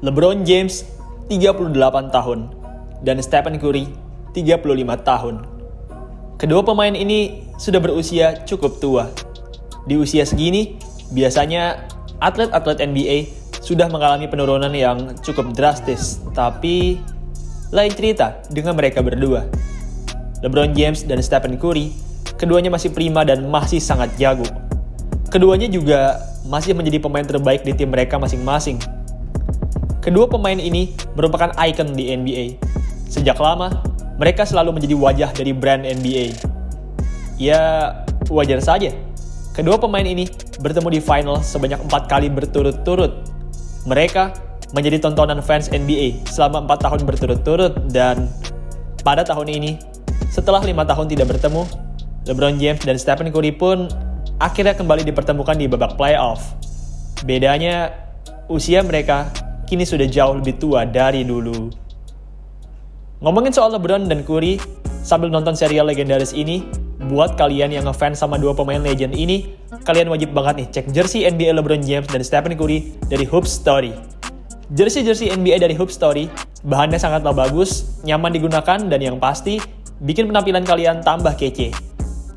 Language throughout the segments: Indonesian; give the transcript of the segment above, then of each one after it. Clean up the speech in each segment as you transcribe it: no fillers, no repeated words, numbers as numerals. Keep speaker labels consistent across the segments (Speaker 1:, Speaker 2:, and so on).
Speaker 1: LeBron James 38 tahun dan Stephen Curry 35 tahun. Kedua pemain ini sudah berusia cukup tua. Di usia segini, biasanya atlet-atlet NBA sudah mengalami penurunan yang cukup drastis, tapi lain cerita dengan mereka berdua. LeBron James dan Stephen Curry, keduanya masih prima dan masih sangat jago. Keduanya juga masih menjadi pemain terbaik di tim mereka masing-masing. Kedua pemain ini merupakan ikon di NBA. Sejak lama, mereka selalu menjadi wajah dari brand NBA. Ya, wajar saja. Kedua pemain ini bertemu di final sebanyak 4 kali berturut-turut. Mereka menjadi tontonan fans NBA selama 4 tahun berturut-turut, dan pada tahun ini, setelah 5 tahun tidak bertemu, LeBron James dan Stephen Curry pun akhirnya kembali dipertemukan di babak playoff. Bedanya, usia mereka kini sudah jauh lebih tua dari dulu. Ngomongin soal LeBron dan Curry, sambil nonton serial legendaris ini, buat kalian yang ngefans sama dua pemain legend ini, kalian wajib banget nih cek jersey NBA LeBron James dan Stephen Curry dari Hoop Story. Jersey NBA dari Hoop Story, bahannya sangatlah bagus, nyaman digunakan, dan yang pasti, bikin penampilan kalian tambah kece.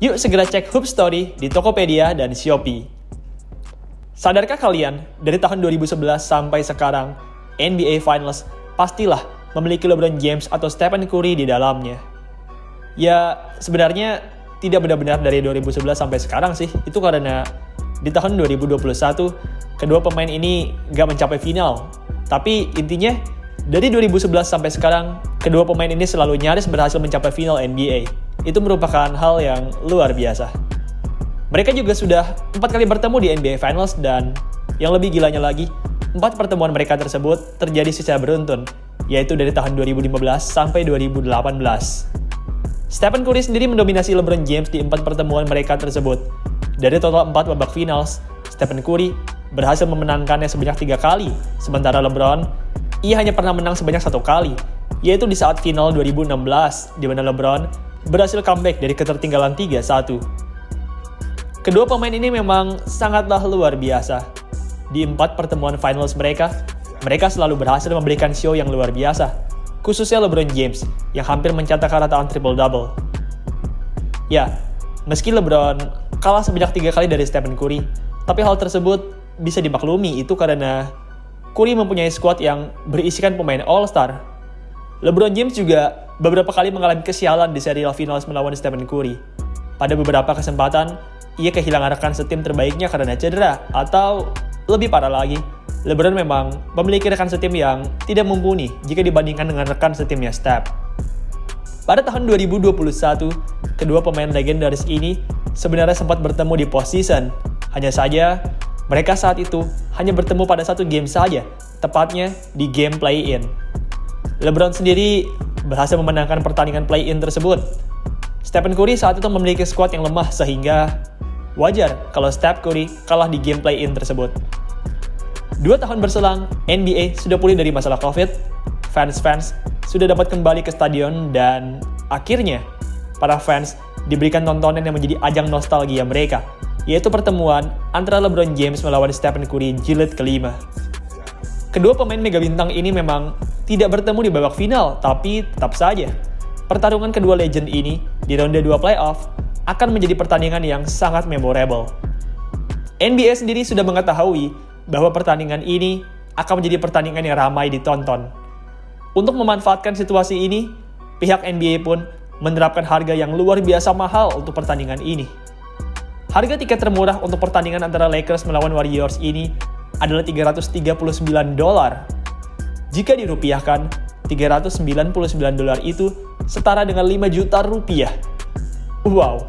Speaker 1: Yuk segera cek Hoop Story di Tokopedia dan Shopee. Sadarkah kalian, dari tahun 2011 sampai sekarang, NBA Finals pastilah memiliki LeBron James atau Stephen Curry di dalamnya. Ya, sebenarnya tidak benar-benar dari 2011 sampai sekarang sih. Itu karena di tahun 2021, kedua pemain ini gak mencapai final. Tapi intinya, dari 2011 sampai sekarang, kedua pemain ini selalu nyaris berhasil mencapai final NBA. Itu merupakan hal yang luar biasa. Mereka juga sudah 4 kali bertemu di NBA Finals, dan yang lebih gilanya lagi, 4 pertemuan mereka tersebut terjadi secara beruntun, yaitu dari tahun 2015 sampai 2018. Stephen Curry sendiri mendominasi LeBron James di 4 pertemuan mereka tersebut. Dari total 4 babak finals, Stephen Curry berhasil memenangkannya sebanyak 3 kali, sementara LeBron, ia hanya pernah menang sebanyak 1 kali, yaitu di saat final 2016, di mana LeBron berhasil comeback dari ketertinggalan 3-1. Kedua pemain ini memang sangatlah luar biasa. Di 4 pertemuan finals mereka selalu berhasil memberikan show yang luar biasa. Khususnya LeBron James, yang hampir mencatatkan rataan triple-double. Ya, meski LeBron kalah sebanyak 3 kali dari Stephen Curry, tapi hal tersebut bisa dimaklumi, itu karena Curry mempunyai squad yang berisikan pemain All-Star. LeBron James juga beberapa kali mengalami kesialan di serial finals melawan Stephen Curry. Pada beberapa kesempatan, ia kehilangan rekan setim terbaiknya karena cedera, atau lebih parah lagi, LeBron memang memiliki rekan setim yang tidak mumpuni jika dibandingkan dengan rekan setimnya Steph. Pada tahun 2021, kedua pemain legendaris ini sebenarnya sempat bertemu di postseason. Hanya saja, mereka saat itu hanya bertemu pada 1 game saja, tepatnya di game play-in. LeBron sendiri berhasil memenangkan pertandingan play-in tersebut. Stephen Curry saat itu memiliki skuad yang lemah, sehingga wajar kalau Steph Curry kalah di game play-in tersebut. 2 tahun berselang, NBA sudah pulih dari masalah COVID, fans sudah dapat kembali ke stadion, dan akhirnya para fans diberikan tontonan yang menjadi ajang nostalgia mereka, yaitu pertemuan antara LeBron James melawan Stephen Curry jilid kelima. Kedua pemain mega bintang ini memang tidak bertemu di babak final, tapi tetap saja pertarungan kedua legend ini di ronde 2 playoff akan menjadi pertandingan yang sangat memorable. NBA sendiri sudah mengetahui bahwa pertandingan ini akan menjadi pertandingan yang ramai ditonton. Untuk memanfaatkan situasi ini, pihak NBA pun menerapkan harga yang luar biasa mahal untuk pertandingan ini. Harga tiket termurah untuk pertandingan antara Lakers melawan Warriors ini adalah $339. Jika dirupiahkan, $399 itu setara dengan 5 juta rupiah. Wow,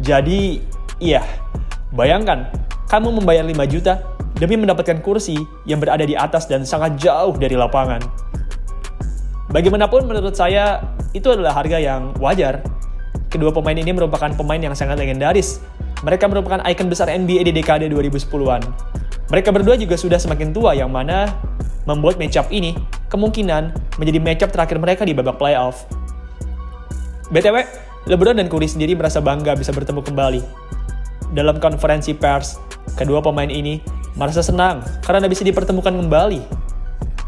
Speaker 1: jadi iya, bayangkan kamu membayar 5 juta demi mendapatkan kursi yang berada di atas dan sangat jauh dari lapangan. Bagaimanapun menurut saya, itu adalah harga yang wajar. Kedua pemain ini merupakan pemain yang sangat legendaris. Mereka merupakan ikon besar NBA di dekade 2010-an. Mereka berdua juga sudah semakin tua, yang mana membuat matchup ini kemungkinan menjadi matchup terakhir mereka di babak playoff. BTW, LeBron dan Curry sendiri merasa bangga bisa bertemu kembali. Dalam konferensi pers, kedua pemain ini merasa senang karena bisa dipertemukan kembali.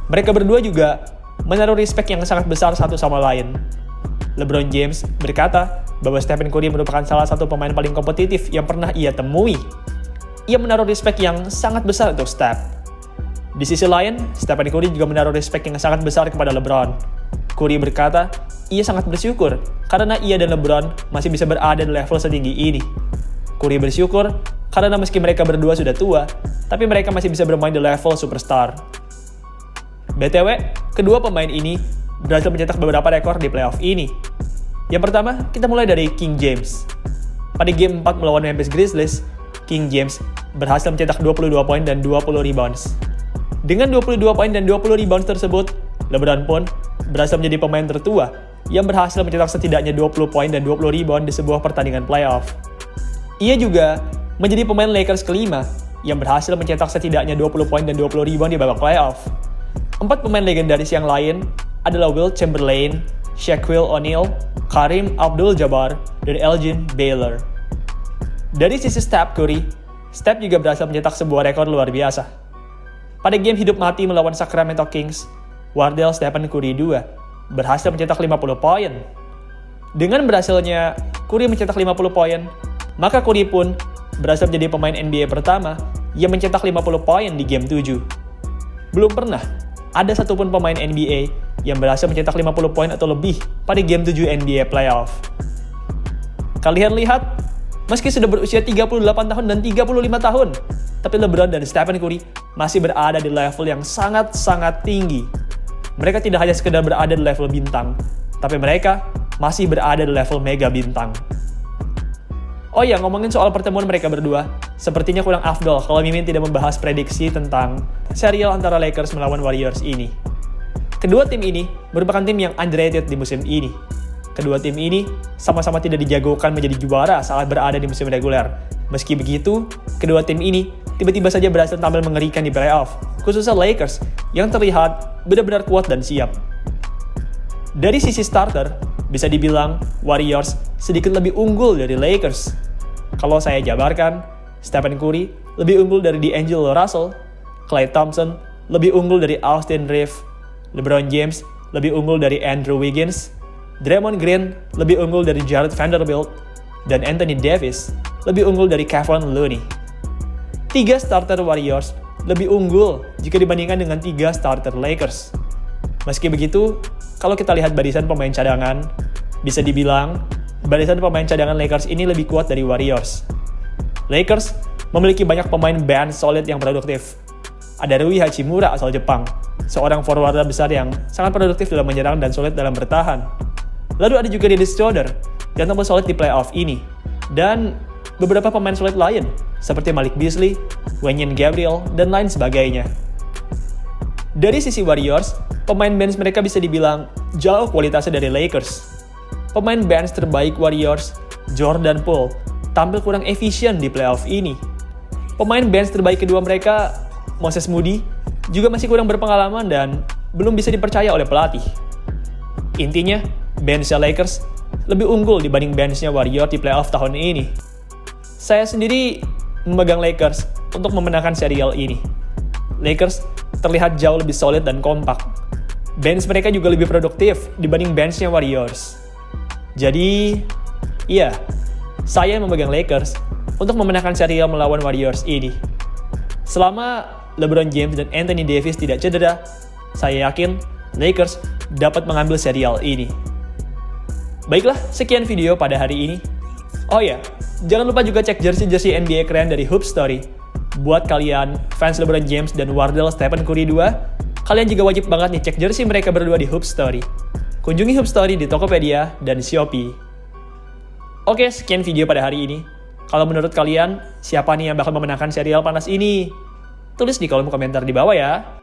Speaker 1: Mereka berdua juga menaruh respect yang sangat besar satu sama lain. LeBron James berkata bahwa Stephen Curry merupakan salah satu pemain paling kompetitif yang pernah ia temui. Ia menaruh respect yang sangat besar untuk Steph. Di sisi lain, Stephen Curry juga menaruh respect yang sangat besar kepada LeBron. Curry berkata, ia sangat bersyukur karena ia dan LeBron masih bisa berada di level setinggi ini. Curry bersyukur karena meski mereka berdua sudah tua, tapi mereka masih bisa bermain di level superstar. BTW, kedua pemain ini berhasil mencetak beberapa rekor di playoff ini. Yang pertama, kita mulai dari King James. Pada game 4 melawan Memphis Grizzlies, King James berhasil mencetak 22 poin dan 20 rebounds. Dengan 22 poin dan 20 rebounds tersebut, LeBron pun berhasil menjadi pemain tertua yang berhasil mencetak setidaknya 20 poin dan 20 rebound di sebuah pertandingan playoff. Ia juga menjadi pemain Lakers kelima yang berhasil mencetak setidaknya 20 poin dan 20 rebound di babak playoff. 4 pemain legendaris yang lain adalah Wilt Chamberlain, Shaquille O'Neal, Kareem Abdul-Jabbar, dan Elgin Baylor. Dari sisi Steph Curry, Steph juga berhasil mencetak sebuah rekor luar biasa. Pada game hidup mati melawan Sacramento Kings, Wardell Stephen Curry II berhasil mencetak 50 poin. Dengan berhasilnya Curry mencetak 50 poin, maka Curry pun berhasil menjadi pemain NBA pertama yang mencetak 50 poin di game 7. Belum pernah ada satupun pemain NBA yang berhasil mencetak 50 poin atau lebih pada game 7 NBA playoff. Kalian lihat, meski sudah berusia 38 tahun dan 35 tahun, tapi LeBron dan Stephen Curry masih berada di level yang sangat-sangat tinggi. Mereka tidak hanya sekedar berada di level bintang, tapi mereka masih berada di level mega bintang. Oh ya, ngomongin soal pertemuan mereka berdua, sepertinya kurang afdol kalau Mimin tidak membahas prediksi tentang serial antara Lakers melawan Warriors ini. Kedua tim ini merupakan tim yang underrated di musim ini. Kedua tim ini sama-sama tidak dijagokan menjadi juara saat berada di musim reguler. Meski begitu, kedua tim ini tiba-tiba saja berhasil tampil mengerikan di playoff, khususnya Lakers yang terlihat benar-benar kuat dan siap. Dari sisi starter, bisa dibilang Warriors sedikit lebih unggul dari Lakers. Kalau saya jabarkan, Stephen Curry lebih unggul dari D'Angelo Russell, Klay Thompson lebih unggul dari Austin Reeves, LeBron James lebih unggul dari Andrew Wiggins, Draymond Green lebih unggul dari Jared Vanderbilt, dan Anthony Davis lebih unggul dari Kevon Looney. 3 starter Warriors lebih unggul jika dibandingkan dengan 3 starter Lakers. Meski begitu, kalau kita lihat barisan pemain cadangan, bisa dibilang barisan pemain cadangan Lakers ini lebih kuat dari Warriors. Lakers memiliki banyak pemain bench solid yang produktif. Ada Rui Hachimura asal Jepang, seorang forward besar yang sangat produktif dalam menyerang dan solid dalam bertahan. Lalu ada juga Dennis Schroeder yang tampil solid di playoff ini. Dan beberapa pemain solid lain, seperti Malik Beasley, Wenyen Gabriel, dan lain sebagainya. Dari sisi Warriors, pemain bench mereka bisa dibilang jauh kualitasnya dari Lakers. Pemain bench terbaik Warriors, Jordan Poole, tampil kurang efisien di playoff ini. Pemain bench terbaik kedua mereka, Moses Moody, juga masih kurang berpengalaman dan belum bisa dipercaya oleh pelatih. Intinya, benchnya Lakers lebih unggul dibanding benchnya Warriors di playoff tahun ini. Saya sendiri memegang Lakers untuk memenangkan serial ini. Lakers terlihat jauh lebih solid dan kompak. Bench mereka juga lebih produktif dibanding benchnya Warriors. Jadi, iya, saya memegang Lakers untuk memenangkan serial melawan Warriors ini. Selama LeBron James dan Anthony Davis tidak cedera, saya yakin Lakers dapat mengambil serial ini. Baiklah, sekian video pada hari ini. Oh ya, jangan lupa juga cek jersey-jersey NBA keren dari Hoop Story. Buat kalian fans LeBron James dan Wardell Stephen Curry II, kalian juga wajib banget nih cek jersey mereka berdua di Hoop Story. Kunjungi Hoop Story di Tokopedia dan Shopee. Oke, sekian video pada hari ini. Kalau menurut kalian, siapa nih yang bakal memenangkan serial panas ini? Tulis di kolom komentar di bawah ya.